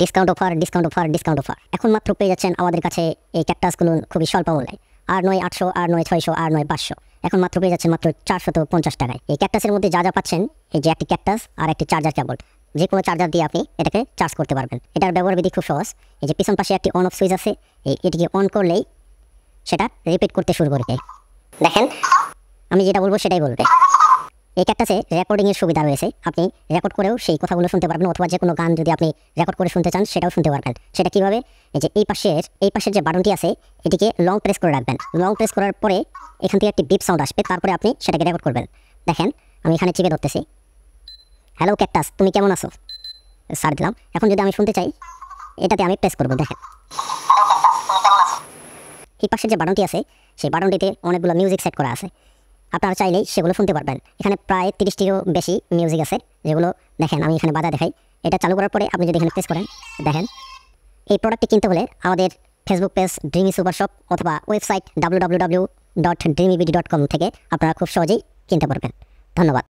Discount offer, discount offer, discount offer. এখন মাত্র পেয়ে যাচ্ছেন আমাদের কাছে এই ক্যাকটাসগুলো খুবই স্বল্প মূল্যে। আর নয় 800, আর নয় 600, আর নয় 500। এখন মাত্র পেয়ে যাচ্ছেন মাত্র 450 টাকায়। এই ক্যাকটাসের মধ্যে যা যা পাচ্ছেন, এই যে একটি ক্যাকটাস আর একটি চার্জার কেবল। যে কোনো চার্জার দিয়ে আপনি এটাকে চার্জ করতে পারবেন। এটার ব্যবহার বিধি খুব সহজ। এই যে পিছন পাশে একটি অন অফ সুইচ আছে, এটিকে অন করলেই সেটা রিপিট করতে শুরু করবে। দেখেন, আমি যেটা বলবো সেটাই বলবে। এই ক্যাকটাসে রেকর্ডিংয়ের সুবিধা রয়েছে। আপনি রেকর্ড করেও সেই কথাগুলো শুনতে পারবেন, অথবা যে কোনো গান যদি আপনি রেকর্ড করে শুনতে চান সেটাও শুনতে পারবেন। সেটা কীভাবে? এই যে এই পাশের যে বাটনটি আছে, এটিকে লং প্রেস করে রাখবেন। লং প্রেস করার পরে এখান থেকে একটি বিপ সাউন্ড আসবে, তারপরে আপনি সেটাকে রেকর্ড করবেন। দেখেন, আমি এখানে চিপে ধরতেছি। হ্যালো ক্যাকটাস, তুমি কেমন আছো? সার দিলাম। এখন যদি আমি শুনতে চাই, এটাতে আমি প্রেস করবো। দেখেন, এই পাশের যে বাটনটি আছে, সেই বাটনটিতে অনেকগুলো মিউজিক সেট করা আছে। আপনারা চাইলেই সেগুলো শুনতে পারবেন। এখানে প্রায় 30টিরও বেশি মিউজিক আছে, যেগুলো দেখেন আমি এখানে বাজা দেখাই। এটা চালু করার পরে আপনি যদি এখানে প্রেস করেন, দেখেন এই প্রোডাক্টটি কিনতে হলে আমাদের Facebook page dreamy super shop অথবা ওয়েবসাইট www.dreamybd.com থেকে আপনারা খুব সহজেই কিনতে পারবেন। ধন্যবাদ।